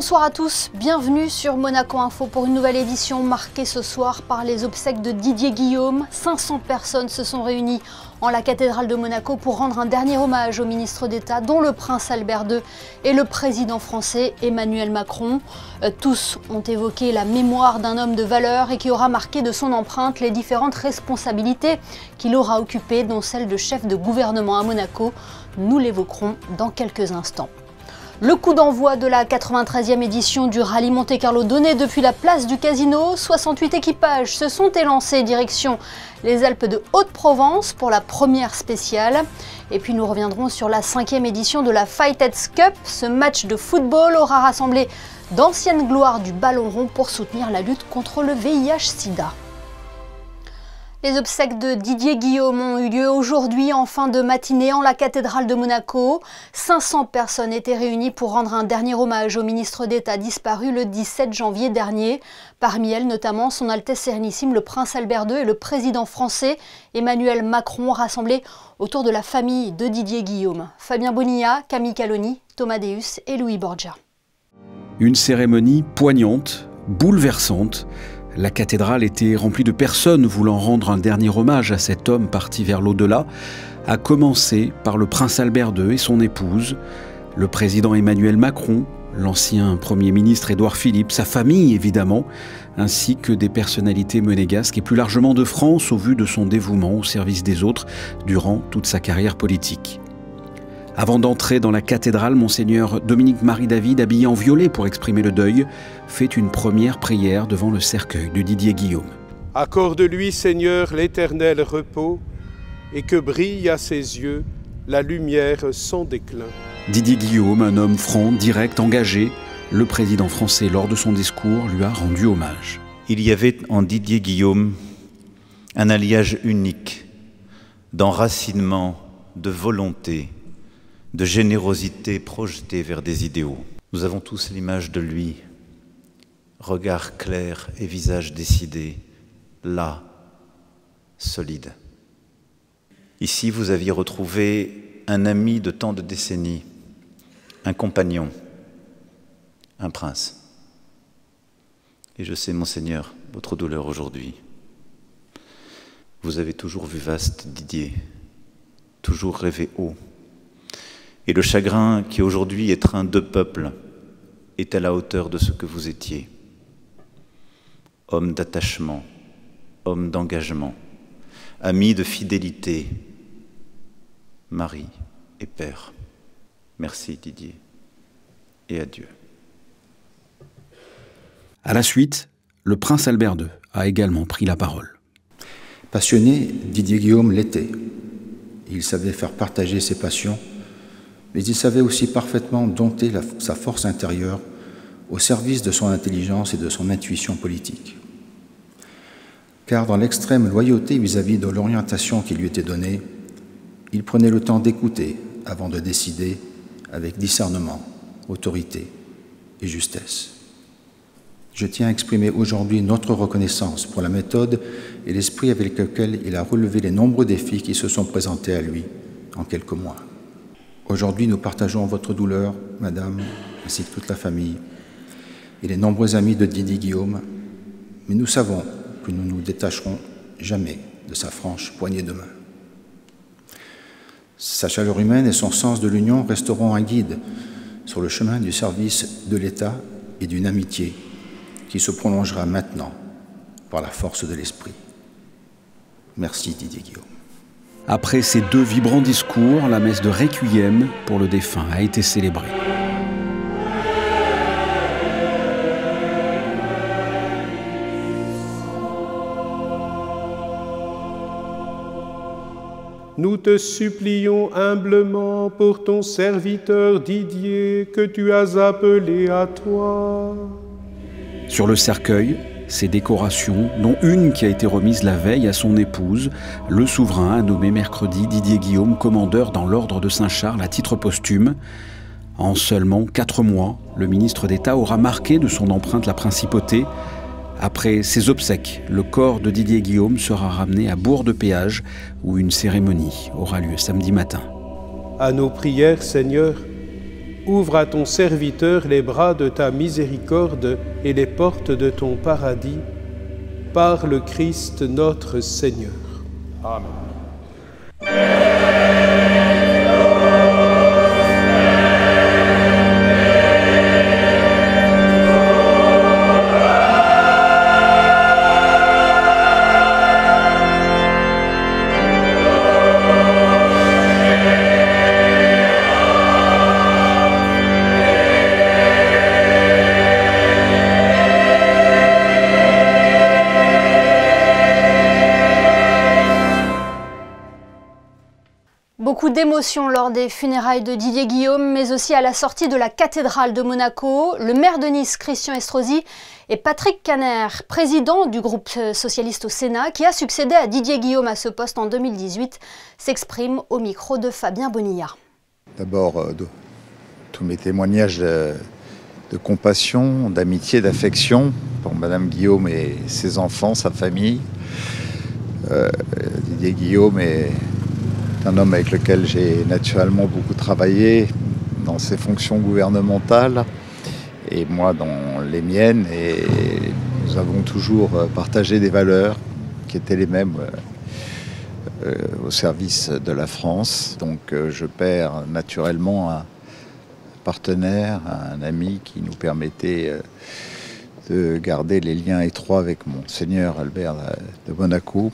Bonsoir à tous, bienvenue sur Monaco Info pour une nouvelle édition marquée ce soir par les obsèques de Didier Guillaume. 500 personnes se sont réunies en la cathédrale de Monaco pour rendre un dernier hommage au ministre d'État, dont le prince Albert II et le président français Emmanuel Macron. Tous ont évoqué la mémoire d'un homme de valeur et qui aura marqué de son empreinte les différentes responsabilités qu'il aura occupées, dont celle de chef de gouvernement à Monaco. Nous l'évoquerons dans quelques instants. Le coup d'envoi de la 93e édition du Rallye Monte-Carlo donné depuis la place du Casino. 68 équipages se sont élancés direction les Alpes de Haute-Provence pour la première spéciale. Et puis nous reviendrons sur la 5e édition de la Fighters Cup. Ce match de football aura rassemblé d'anciennes gloires du ballon rond pour soutenir la lutte contre le VIH-Sida. Les obsèques de Didier Guillaume ont eu lieu aujourd'hui en fin de matinée en la cathédrale de Monaco. 500 personnes étaient réunies pour rendre un dernier hommage au ministre d'État disparu le 17 janvier dernier. Parmi elles, notamment, son Altesse Sérénissime, le prince Albert II et le président français Emmanuel Macron, rassemblés autour de la famille de Didier Guillaume. Fabien Bonilla, Camille Caloni, Thomas Deus et Louis Borgia. Une cérémonie poignante, bouleversante. La cathédrale était remplie de personnes voulant rendre un dernier hommage à cet homme parti vers l'au-delà, à commencer par le prince Albert II et son épouse, le président Emmanuel Macron, l'ancien Premier ministre Édouard Philippe, sa famille évidemment, ainsi que des personnalités monégasques et plus largement de France au vu de son dévouement au service des autres durant toute sa carrière politique. Avant d'entrer dans la cathédrale, Monseigneur Dominique-Marie David, habillé en violet pour exprimer le deuil, fait une première prière devant le cercueil de Didier Guillaume. Accorde-lui, Seigneur, l'éternel repos, et que brille à ses yeux la lumière sans déclin. Didier Guillaume, un homme franc, direct, engagé, le président français, lors de son discours, lui a rendu hommage. Il y avait en Didier Guillaume un alliage unique d'enracinement, de volonté, de générosité projetée vers des idéaux. Nous avons tous l'image de lui, regard clair et visage décidé, là, solide. Ici, vous aviez retrouvé un ami de tant de décennies, un compagnon, un prince. Et je sais, Monseigneur, votre douleur aujourd'hui. Vous avez toujours vu vaste, Didier, toujours rêvé haut. Et le chagrin qui aujourd'hui étreint deux peuples est à la hauteur de ce que vous étiez. Homme d'attachement, homme d'engagement, ami de fidélité, mari et père. Merci Didier et adieu. À la suite, le prince Albert II a également pris la parole. Passionné, Didier Guillaume l'était. Il savait faire partager ses passions, mais il savait aussi parfaitement dompter sa force intérieure au service de son intelligence et de son intuition politique. Car dans l'extrême loyauté vis-à-vis de l'orientation qui lui était donnée, il prenait le temps d'écouter avant de décider avec discernement, autorité et justesse. Je tiens à exprimer aujourd'hui notre reconnaissance pour la méthode et l'esprit avec lequel il a relevé les nombreux défis qui se sont présentés à lui en quelques mois. Aujourd'hui, nous partageons votre douleur, Madame, ainsi que toute la famille, et les nombreux amis de Didier Guillaume, mais nous savons que nous ne nous détacherons jamais de sa franche poignée de main. Sa chaleur humaine et son sens de l'union resteront un guide sur le chemin du service de l'État et d'une amitié qui se prolongera maintenant par la force de l'esprit. Merci Didier Guillaume. Après ces deux vibrants discours, la messe de Requiem pour le défunt a été célébrée. Nous te supplions humblement pour ton serviteur Didier que tu as appelé à toi. Sur le cercueil, ces décorations, dont une qui a été remise la veille à son épouse, le souverain a nommé mercredi Didier Guillaume commandeur dans l'ordre de Saint-Charles à titre posthume. En seulement 4 mois, le ministre d'État aura marqué de son empreinte la principauté. Après ses obsèques, le corps de Didier Guillaume sera ramené à Bourg-de-Péage, où une cérémonie aura lieu samedi matin. À nos prières, Seigneur, ouvre à ton serviteur les bras de ta miséricorde et les portes de ton paradis, par le Christ notre Seigneur. Amen. Beaucoup d'émotions lors des funérailles de Didier Guillaume, mais aussi à la sortie de la cathédrale de Monaco. Le maire de Nice, Christian Estrosi, et Patrick Kanner, président du groupe socialiste au Sénat, qui a succédé à Didier Guillaume à ce poste en 2018, s'expriment au micro de Fabien Bonilla. D'abord, tous mes témoignages de compassion, d'amitié, d'affection pour Madame Guillaume et ses enfants, sa famille. Didier Guillaume est un homme avec lequel j'ai naturellement beaucoup travaillé dans ses fonctions gouvernementales et moi dans les miennes. Et nous avons toujours partagé des valeurs qui étaient les mêmes au service de la France. Donc je perds naturellement un partenaire, un ami qui nous permettait de garder les liens étroits avec Monseigneur Albert de Monaco.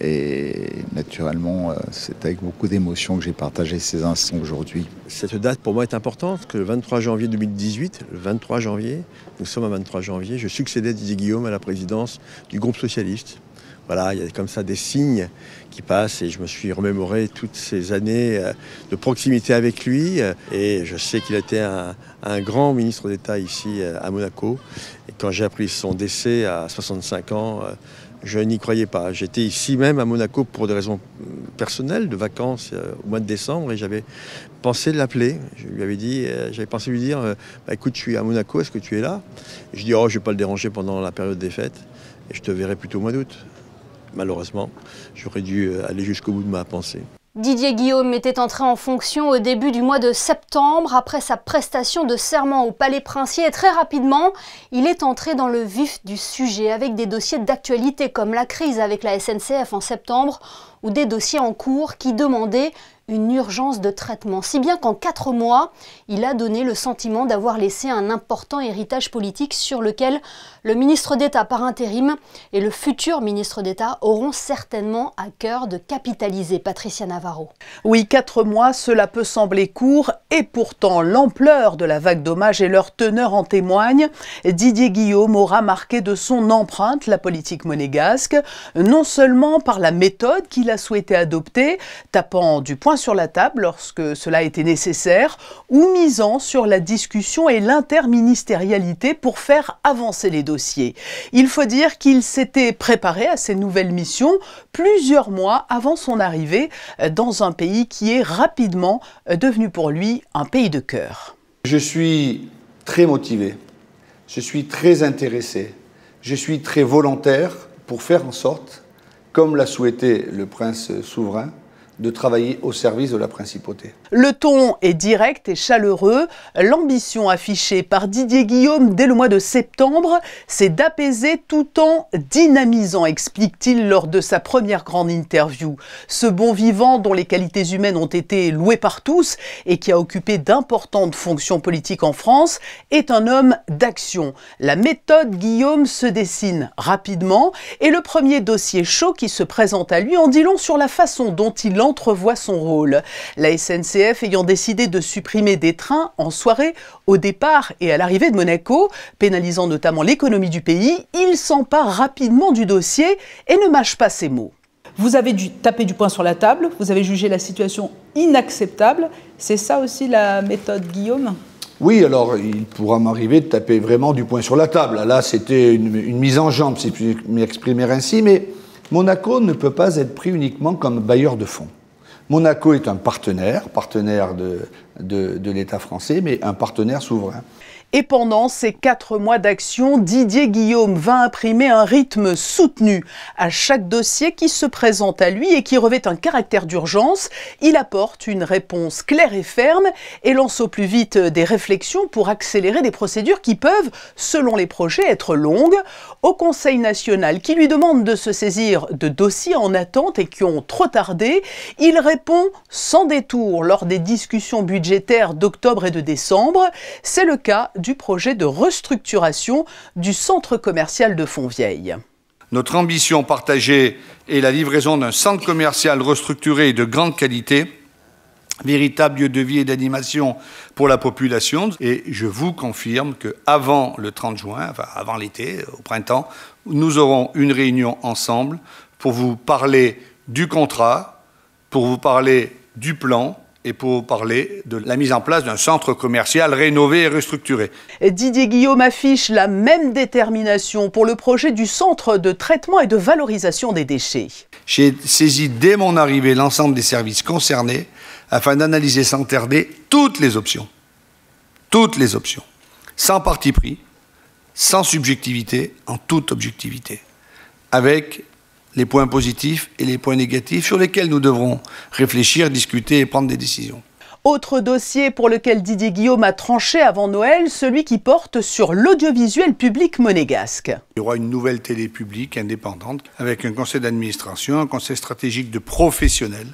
Et naturellement, c'est avec beaucoup d'émotion que j'ai partagé ces instants aujourd'hui. Cette date pour moi est importante, que le 23 janvier 2018, le 23 janvier, nous sommes à 23 janvier, je succédais à Didier Guillaume à la présidence du groupe socialiste. Voilà, il y a comme ça des signes qui passent et je me suis remémoré toutes ces années de proximité avec lui. Et je sais qu'il était un grand ministre d'État ici à Monaco. Et quand j'ai appris son décès à 65 ans, je n'y croyais pas. J'étais ici même à Monaco pour des raisons personnelles, de vacances au mois de décembre, et j'avais pensé l'appeler. Je lui avais dit, j'avais pensé lui dire, écoute, je suis à Monaco, est-ce que tu es là? Et je dis, oh, je ne vais pas le déranger pendant la période des fêtes, et je te verrai plutôt au mois d'août. Malheureusement, j'aurais dû aller jusqu'au bout de ma pensée. Didier Guillaume était entré en fonction au début du mois de septembre, après sa prestation de serment au Palais Princier. Et très rapidement, il est entré dans le vif du sujet, avec des dossiers d'actualité comme la crise avec la SNCF en septembre, ou des dossiers en cours qui demandaient une urgence de traitement. Si bien qu'en 4 mois, il a donné le sentiment d'avoir laissé un important héritage politique sur lequel le ministre d'État par intérim et le futur ministre d'État auront certainement à cœur de capitaliser. Patricia Navarro. Oui, 4 mois, cela peut sembler court et pourtant l'ampleur de la vague d'hommages et leur teneur en témoigne. Didier Guillaume aura marqué de son empreinte la politique monégasque, non seulement par la méthode qu'il a souhaité adopter, tapant du poing sur la table lorsque cela était nécessaire, ou misant sur la discussion et l'interministérialité pour faire avancer les dossiers. Il faut dire qu'il s'était préparé à ces nouvelles missions plusieurs mois avant son arrivée dans un pays qui est rapidement devenu pour lui un pays de cœur. Je suis très motivé, je suis très intéressé, je suis très volontaire pour faire en sorte, comme l'a souhaité le prince souverain, de travailler au service de la principauté. Le ton est direct et chaleureux. L'ambition affichée par Didier Guillaume dès le mois de septembre, c'est d'apaiser tout en dynamisant, explique-t-il lors de sa première grande interview. Ce bon vivant dont les qualités humaines ont été louées par tous et qui a occupé d'importantes fonctions politiques en France est un homme d'action. La méthode Guillaume se dessine rapidement et le premier dossier chaud qui se présente à lui en dit long sur la façon dont il entrevoit son rôle. La SNCF ayant décidé de supprimer des trains en soirée au départ et à l'arrivée de Monaco, pénalisant notamment l'économie du pays, il s'empare rapidement du dossier et ne mâche pas ses mots. Vous avez dû taper du poing sur la table, vous avez jugé la situation inacceptable. C'est ça aussi la méthode Guillaume ? Oui, alors il pourra m'arriver de taper vraiment du poing sur la table. Là, c'était une mise en jambe, si je puis m'exprimer ainsi, mais Monaco ne peut pas être pris uniquement comme bailleur de fonds. Monaco est un partenaire de l'État français, mais un partenaire souverain. Et pendant ces 4 mois d'action, Didier Guillaume va imprimer un rythme soutenu à chaque dossier qui se présente à lui et qui revêt un caractère d'urgence. Il apporte une réponse claire et ferme et lance au plus vite des réflexions pour accélérer des procédures qui peuvent, selon les projets, être longues. Au Conseil national, qui lui demande de se saisir de dossiers en attente et qui ont trop tardé, il répond sans détour lors des discussions budgétaires d'octobre et de décembre. C'est le cas du projet de restructuration du centre commercial de Fontvieille. Notre ambition partagée est la livraison d'un centre commercial restructuré et de grande qualité, véritable lieu de vie et d'animation pour la population. Et je vous confirme qu'avant le 30 juin, enfin avant l'été, au printemps, nous aurons une réunion ensemble pour vous parler du contrat, pour vous parler du plan, et pour parler de la mise en place d'un centre commercial rénové et restructuré. Didier Guillaume affiche la même détermination pour le projet du centre de traitement et de valorisation des déchets. J'ai saisi dès mon arrivée l'ensemble des services concernés afin d'analyser sans tarder toutes les options, sans parti pris, sans subjectivité, en toute objectivité, avec les points positifs et les points négatifs sur lesquels nous devrons réfléchir, discuter et prendre des décisions. Autre dossier pour lequel Didier Guillaume a tranché avant Noël, celui qui porte sur l'audiovisuel public monégasque. Il y aura une nouvelle télé publique indépendante avec un conseil d'administration, un conseil stratégique de professionnels,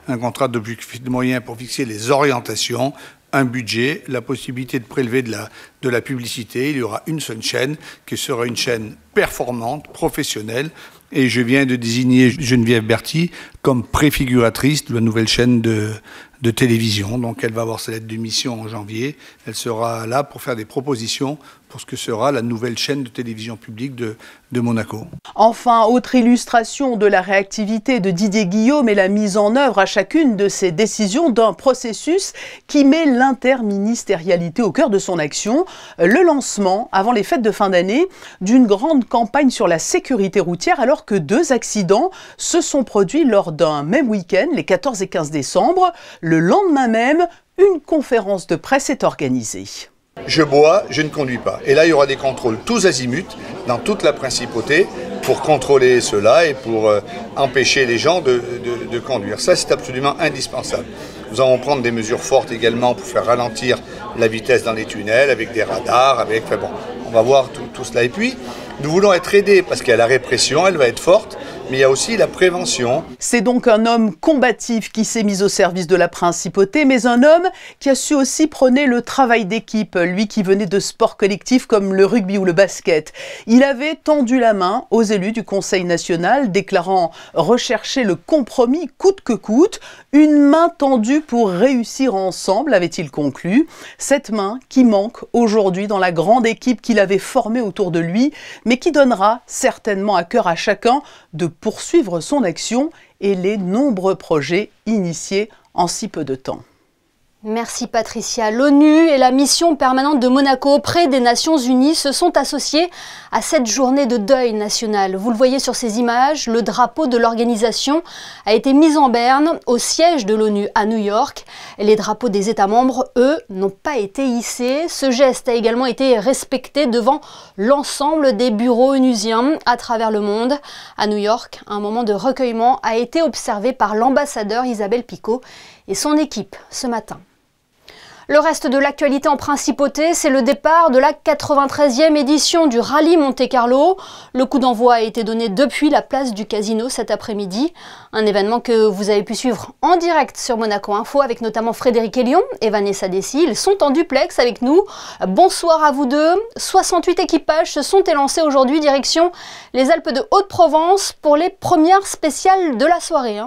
un contrat d'objectifs de moyens pour fixer les orientations, un budget, la possibilité de prélever de la publicité. Il y aura une seule chaîne qui sera une chaîne performante, professionnelle. Et je viens de désigner Geneviève Berthy comme préfiguratrice de la nouvelle chaîne de télévision. Donc elle va avoir sa lettre de mission en janvier. Elle sera là pour faire des propositions pour ce que sera la nouvelle chaîne de télévision publique de Monaco. Enfin, autre illustration de la réactivité de Didier Guillaume et la mise en œuvre à chacune de ses décisions d'un processus qui met l'interministérialité au cœur de son action. Le lancement, avant les fêtes de fin d'année, d'une grande campagne sur la sécurité routière alors que 2 accidents se sont produits lors d'un même week-end, les 14 et 15 décembre. Le lendemain même, une conférence de presse est organisée. Je bois, je ne conduis pas. Et là, il y aura des contrôles tous azimuts dans toute la principauté pour contrôler cela et pour empêcher les gens de conduire. Ça, c'est absolument indispensable. Nous allons prendre des mesures fortes également pour faire ralentir la vitesse dans les tunnels avec des radars, on va voir tout cela. Et puis, nous voulons être aidés parce qu'il y a la répression, elle va être forte, mais il y a aussi la prévention. C'est donc un homme combatif qui s'est mis au service de la principauté, mais un homme qui a su aussi prôner le travail d'équipe, lui qui venait de sports collectifs comme le rugby ou le basket. Il avait tendu la main aux élus du Conseil national, déclarant rechercher le compromis coûte que coûte, une main tendue pour réussir ensemble, avait-il conclu. Cette main qui manque aujourd'hui dans la grande équipe qu'il avait formée autour de lui, mais qui donnera certainement à cœur à chacun de poursuivre son action et les nombreux projets initiés en si peu de temps. Merci Patricia. L'ONU et la mission permanente de Monaco auprès des Nations Unies se sont associés à cette journée de deuil national. Vous le voyez sur ces images, le drapeau de l'organisation a été mis en berne au siège de l'ONU à New York. Les drapeaux des États membres, eux, n'ont pas été hissés. Ce geste a également été respecté devant l'ensemble des bureaux onusiens à travers le monde. À New York, un moment de recueillement a été observé par l'ambassadeur Isabelle Picot et son équipe ce matin. Le reste de l'actualité en principauté, c'est le départ de la 93e édition du Rallye Monte-Carlo. Le coup d'envoi a été donné depuis la place du Casino cet après-midi. Un événement que vous avez pu suivre en direct sur Monaco Info avec notamment Frédéric Elion et Vanessa Dessy. Ils sont en duplex avec nous. Bonsoir à vous deux. 68 équipages se sont élancés aujourd'hui direction les Alpes de Haute-Provence pour les premières spéciales de la soirée.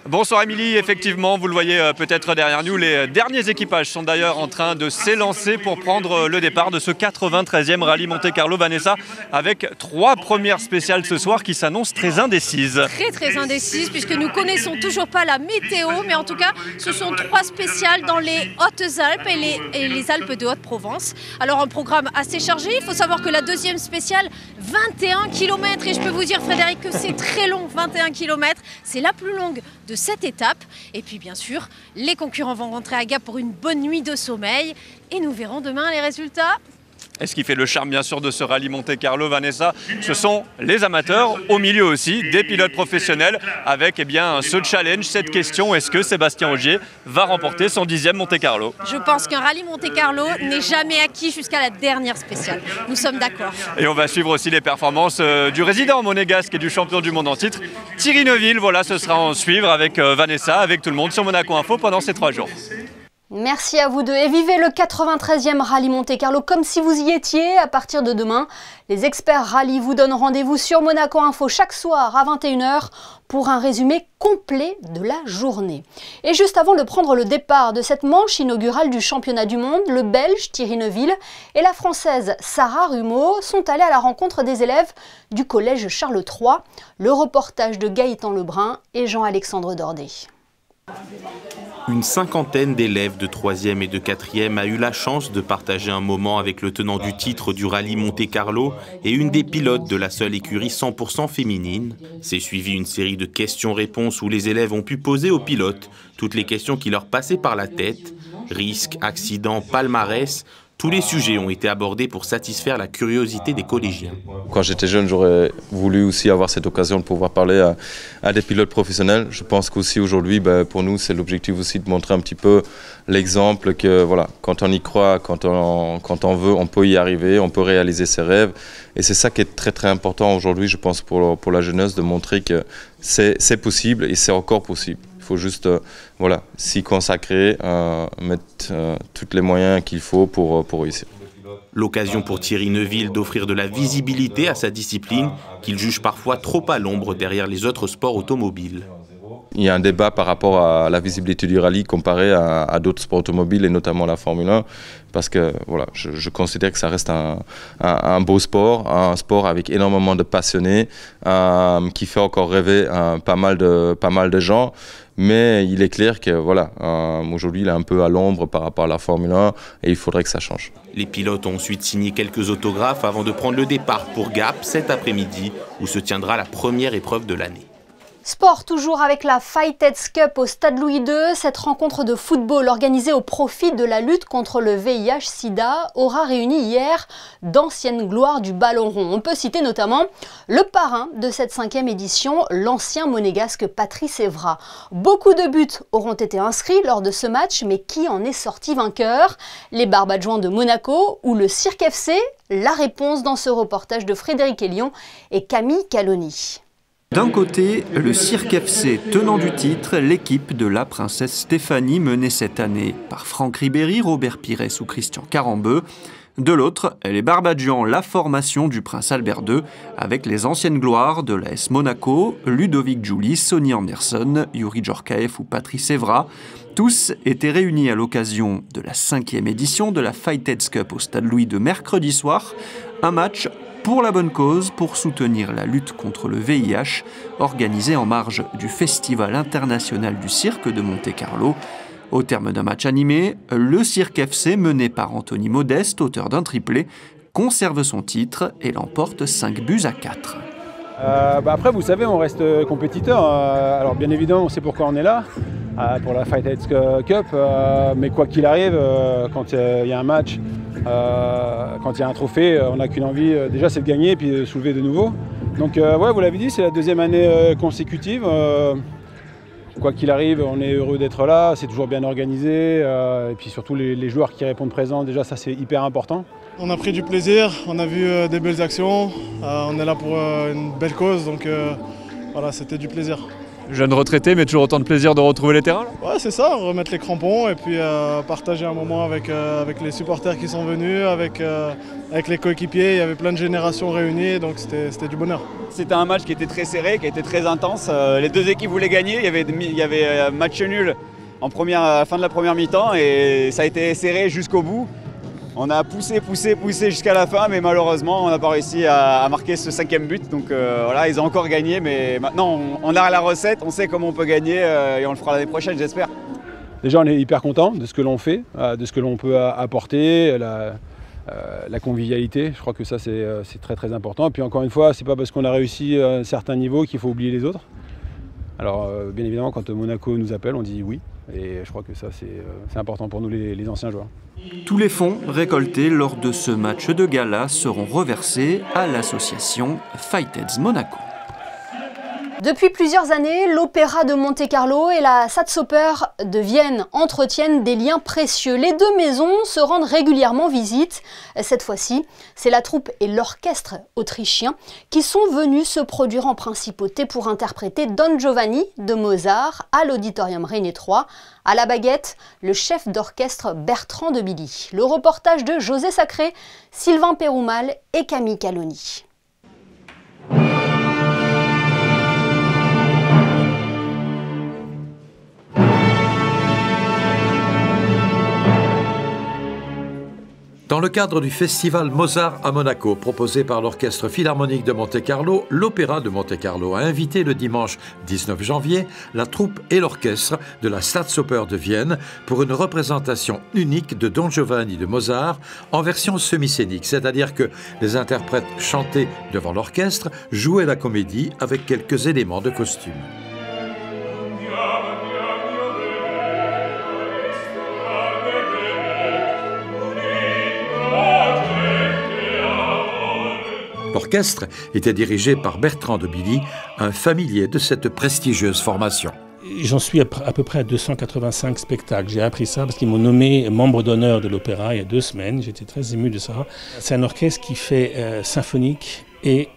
Bonsoir Émilie, effectivement, vous le voyez peut-être derrière nous, les derniers équipages sont d'ailleurs en train de s'élancer pour prendre le départ de ce 93e Rallye Monte-Carlo. Vanessa, avec 3 premières spéciales ce soir qui s'annoncent très indécises. Très indécises puisque nous connaissons toujours pas la météo, mais en tout cas ce sont 3 spéciales dans les Hautes-Alpes et les Alpes de Haute-Provence. Alors un programme assez chargé, il faut savoir que la deuxième spéciale, 21 km, et je peux vous dire Frédéric que c'est très long, 21 km, c'est la plus longue de cette étape. Et puis bien sûr, les concurrents vont rentrer à Gap pour une bonne nuit de sommeil. Et nous verrons demain les résultats. Et ce qui fait le charme bien sûr de ce rallye Monte-Carlo, Vanessa, ce sont les amateurs, au milieu aussi, des pilotes professionnels, avec ce challenge, cette question, est-ce que Sébastien Ogier va remporter son 10e Monte-Carlo? Je pense qu'un rallye Monte-Carlo n'est jamais acquis jusqu'à la dernière spéciale. Nous sommes d'accord. Et on va suivre aussi les performances du résident monégasque et du champion du monde en titre, Thierry Neuville. Voilà, ce sera en suivre avec Vanessa, avec tout le monde sur Monaco Info pendant ces 3 jours. Merci à vous deux et vivez le 93e rallye Monte-Carlo comme si vous y étiez. À partir de demain, les experts rallye vous donnent rendez-vous sur Monaco Info chaque soir à 21 h pour un résumé complet de la journée. Et juste avant de prendre le départ de cette manche inaugurale du championnat du monde, le Belge Thierry Neuville et la Française Sarah Rumeau sont allés à la rencontre des élèves du collège Charles III. Le reportage de Gaëtan Lebrun et Jean-Alexandre Dordet. Une cinquantaine d'élèves de 3e et de 4e a eu la chance de partager un moment avec le tenant du titre du rallye Monte-Carlo et une des pilotes de la seule écurie 100% féminine. C'est suivi une série de questions-réponses où les élèves ont pu poser aux pilotes toutes les questions qui leur passaient par la tête. Risques, accidents, palmarès, tous les sujets ont été abordés pour satisfaire la curiosité des collégiens. Quand j'étais jeune, j'aurais voulu aussi avoir cette occasion de pouvoir parler à des pilotes professionnels. Je pense qu'aussi aujourd'hui, pour nous, c'est l'objectif aussi de montrer un petit peu l'exemple que voilà, quand on y croit, quand on veut, on peut y arriver, on peut réaliser ses rêves. Et c'est ça qui est très très important aujourd'hui, je pense, pour la jeunesse, de montrer que c'est possible et c'est encore possible. Il faut juste s'y consacrer, mettre tous les moyens qu'il faut pour réussir. L'occasion pour Thierry Neuville d'offrir de la visibilité à sa discipline, qu'il juge parfois trop à l'ombre derrière les autres sports automobiles. Il y a un débat par rapport à la visibilité du rallye comparé à d'autres sports automobiles et notamment la Formule 1 parce que voilà, je considère que ça reste un beau sport, un sport avec énormément de passionnés qui fait encore rêver pas mal de gens. Mais il est clair que voilà, aujourd'hui il est un peu à l'ombre par rapport à la Formule 1 et il faudrait que ça change. Les pilotes ont ensuite signé quelques autographes avant de prendre le départ pour Gap cet après-midi où se tiendra la première épreuve de l'année. Sport toujours avec la Fighteds Cup au Stade Louis II. Cette rencontre de football organisée au profit de la lutte contre le VIH-Sida aura réuni hier d'anciennes gloires du ballon rond. On peut citer notamment le parrain de cette 5e édition, l'ancien monégasque Patrice Evra. Beaucoup de buts auront été inscrits lors de ce match, mais qui en est sorti vainqueur? Les Barbadjouans de Monaco ou le Cirque FC? La réponse dans ce reportage de Frédéric Elion et Camille Caloni. D'un côté, le Cirque FC, tenant du titre, l'équipe de la princesse Stéphanie menée cette année par Franck Ribéry, Robert Pires ou Christian Carambeu. De l'autre, les Barbadjouans, la formation du prince Albert II, avec les anciennes gloires de l'AS Monaco, Ludovic Giuly, Sonny Anderson, Yuri Djorkaeff ou Patrice Evra. Tous étaient réunis à l'occasion de la 5e édition de la Fighteds Cup au Stade Louis de mercredi soir. Un match pour la bonne cause, pour soutenir la lutte contre le VIH, organisé en marge du Festival international du cirque de Monte-Carlo. Au terme d'un match animé, le Cirque FC, mené par Anthony Modeste, auteur d'un triplé, conserve son titre et l'emporte 5-4. Après, vous savez, on reste compétiteur. Alors bien évidemment, on sait pourquoi on est là, pour la Fighteds Cup. Mais quoi qu'il arrive, quand il y a un match, quand il y a un trophée, on n'a qu'une envie, déjà c'est de gagner et puis de soulever de nouveau. Donc ouais, vous l'avez dit, c'est la 2e année consécutive. Quoi qu'il arrive, on est heureux d'être là, c'est toujours bien organisé. Et puis surtout les joueurs qui répondent présents, déjà ça c'est hyper important. On a pris du plaisir, on a vu des belles actions, on est là pour une belle cause, donc voilà, c'était du plaisir. Jeune retraité, mais toujours autant de plaisir de retrouver les terrains là. Ouais, c'est ça, remettre les crampons et puis partager un moment avec les supporters qui sont venus, avec les coéquipiers. Il y avait plein de générations réunies, donc c'était du bonheur. C'était un match qui était très serré, qui était très intense. Les deux équipes voulaient gagner, il y avait match nul en fin de la première mi-temps et ça a été serré jusqu'au bout. On a poussé jusqu'à la fin, mais malheureusement, on n'a pas réussi à marquer ce 5e but. Donc voilà, ils ont encore gagné, mais maintenant, on a la recette, on sait comment on peut gagner et on le fera l'année prochaine, j'espère. Déjà, on est hyper content de ce que l'on fait, de ce que l'on peut apporter, la convivialité. Je crois que ça, c'est très très important. Et puis encore une fois, c'est pas parce qu'on a réussi à un certain niveau qu'il faut oublier les autres. Alors bien évidemment quand Monaco nous appelle on dit oui et je crois que ça c'est important pour nous les anciens joueurs. Tous les fonds récoltés lors de ce match de gala seront reversés à l'association Fightheads Monaco. Depuis plusieurs années, l'Opéra de Monte-Carlo et la Staatsoper de Vienne entretiennent des liens précieux. Les deux maisons se rendent régulièrement visite. Cette fois-ci, c'est la troupe et l'orchestre autrichien qui sont venus se produire en principauté pour interpréter Don Giovanni de Mozart à l'Auditorium René III. À la baguette, le chef d'orchestre Bertrand de Billy. Le reportage de José Sacré, Sylvain Péroumal et Camille Caloni. Dans le cadre du festival Mozart à Monaco, proposé par l'Orchestre Philharmonique de Monte-Carlo, l'Opéra de Monte-Carlo a invité le dimanche 19 janvier la troupe et l'orchestre de la Staatsoper de Vienne pour une représentation unique de Don Giovanni de Mozart en version semi-scénique, c'est-à-dire que les interprètes chantaient devant l'orchestre, jouaient la comédie avec quelques éléments de costume. L'orchestre était dirigé par Bertrand de Billy, un familier de cette prestigieuse formation. J'en suis à peu près à 285 spectacles. J'ai appris ça parce qu'ils m'ont nommé membre d'honneur de l'opéra il y a 2 semaines. J'étais très ému de ça. C'est un orchestre qui fait symphonique et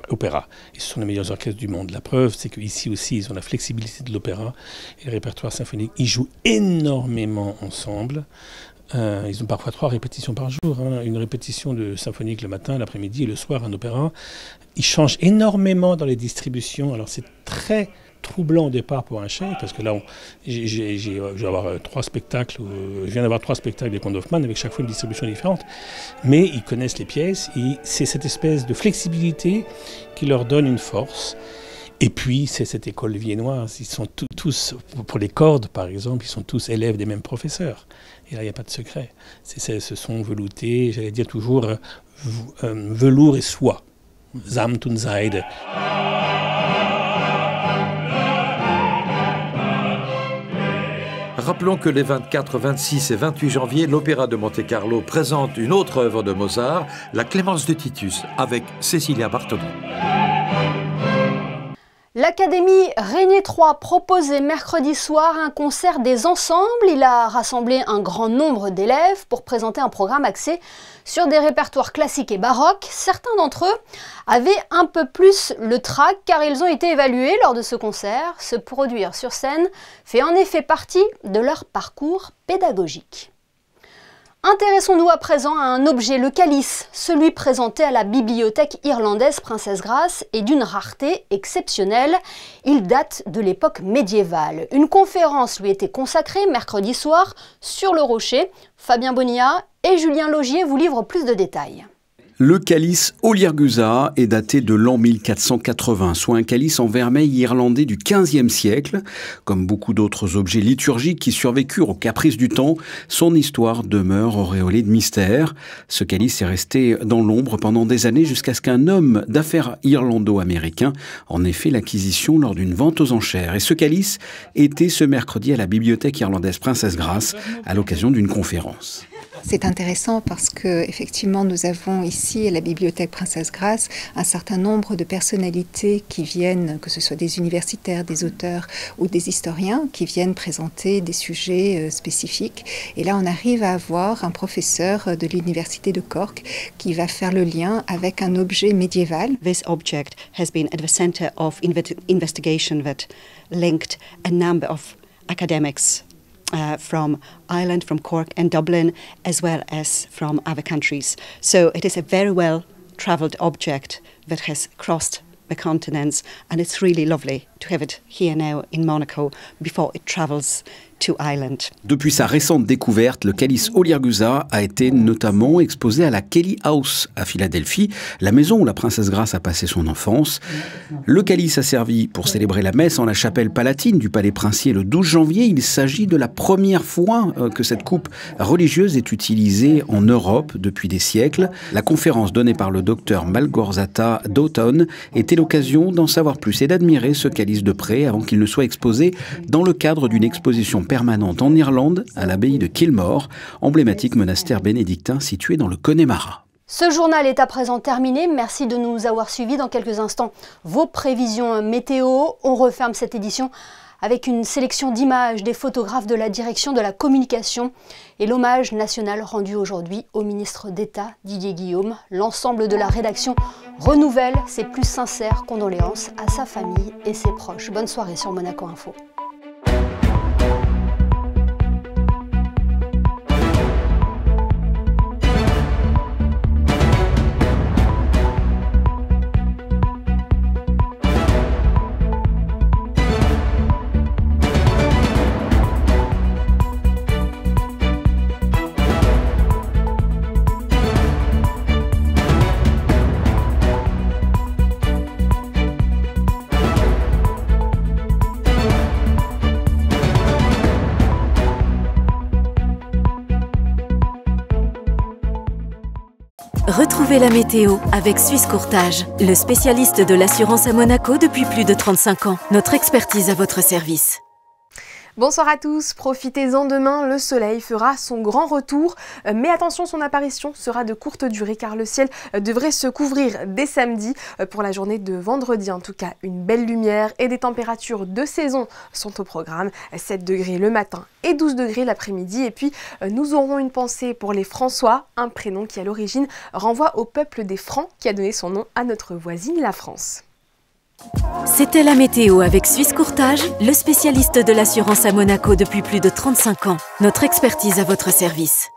opéra. Et ce sont les meilleurs orchestres du monde. La preuve, c'est qu'ici aussi, ils ont la flexibilité de l'opéra et le répertoire symphonique. Ils jouent énormément ensemble. Ils ont parfois 3 répétitions par jour, hein. Une répétition de symphonique le matin, l'après-midi et le soir un opéra. Ils changent énormément dans les distributions. Alors c'est très troublant au départ pour un chef, parce que là, je vais avoir 3 spectacles, je viens d'avoir 3 spectacles des Contes d'Hoffmann avec chaque fois une distribution différente. Mais ils connaissent les pièces et c'est cette espèce de flexibilité qui leur donne une force. Et puis, c'est cette école viennoise. Ils sont tous, pour les cordes par exemple, ils sont tous élèves des mêmes professeurs. Et là, il n'y a pas de secret. Ce sont veloutés, j'allais dire toujours, velours et soie. Samt und Seide. Rappelons que les 24, 26 et 28 janvier, l'Opéra de Monte-Carlo présente une autre œuvre de Mozart, la Clémence de Titus, avec Cecilia Bartoli. L'Académie René III proposait mercredi soir un concert des ensembles. Il a rassemblé un grand nombre d'élèves pour présenter un programme axé sur des répertoires classiques et baroques. Certains d'entre eux avaient un peu plus le trac car ils ont été évalués lors de ce concert. Se produire sur scène fait en effet partie de leur parcours pédagogique. Intéressons-nous à présent à un objet, le calice. Celui présenté à la bibliothèque irlandaise Princesse Grace est d'une rareté exceptionnelle. Il date de l'époque médiévale. Une conférence lui était consacrée mercredi soir sur le Rocher. Fabien Bonilla et Julien Logier vous livrent plus de détails. Le calice Olirgusa est daté de l'an 1480, soit un calice en vermeil irlandais du XVe siècle. Comme beaucoup d'autres objets liturgiques qui survécurent aux caprices du temps, son histoire demeure auréolée de mystère. Ce calice est resté dans l'ombre pendant des années jusqu'à ce qu'un homme d'affaires irlando-américain en ait fait l'acquisition lors d'une vente aux enchères. Et ce calice était ce mercredi à la bibliothèque irlandaise Princesse Grace à l'occasion d'une conférence. C'est intéressant parce que effectivement nous avons ici à la bibliothèque Princesse Grace un certain nombre de personnalités qui viennent, que ce soit des universitaires, des auteurs ou des historiens, qui viennent présenter des sujets spécifiques. Et là on arrive à avoir un professeur de l'université de Cork qui va faire le lien avec un objet médiéval. This object has been at the center of investigation that linked a number of academics from Ireland, from Cork and Dublin, as well as from other countries. So it is a very well-travelled object that has crossed the continents, and it's really lovely to have it here now in Monaco before it travels to Ireland. Depuis sa récente découverte, le calice Olyargusa a été notamment exposé à la Kelly House à Philadelphie, la maison où la princesse Grace a passé son enfance. Le calice a servi pour célébrer la messe en la chapelle palatine du palais princier le 12 janvier. Il s'agit de la première fois que cette coupe religieuse est utilisée en Europe depuis des siècles. La conférence donnée par le docteur Malgorzata Doughton était l'occasion d'en savoir plus et d'admirer ce calice de près avant qu'il ne soit exposé dans le cadre d'une exposition permanente en Irlande, à l'abbaye de Kilmore, emblématique monastère bénédictin situé dans le Connemara. Ce journal est à présent terminé. Merci de nous avoir suivis. Dans quelques instants, vos prévisions météo. On referme cette édition avec une sélection d'images des photographes de la direction de la communication et l'hommage national rendu aujourd'hui au ministre d'État Didier Guillaume. L'ensemble de la rédaction renouvelle ses plus sincères condoléances à sa famille et ses proches. Bonne soirée sur Monaco Info. Retrouvez la météo avec Suisse Courtage, le spécialiste de l'assurance à Monaco depuis plus de 35 ans. Notre expertise à votre service. Bonsoir à tous, profitez-en demain, le soleil fera son grand retour, mais attention, son apparition sera de courte durée car le ciel devrait se couvrir dès samedi. Pour la journée de vendredi, en tout cas, une belle lumière et des températures de saison sont au programme. 7 degrés le matin et 12 degrés l'après-midi. Et puis, nous aurons une pensée pour les François, un prénom qui à l'origine renvoie au peuple des Francs qui a donné son nom à notre voisine la France. C'était la météo avec Suisse Courtage, le spécialiste de l'assurance à Monaco depuis plus de 35 ans. Notre expertise à votre service.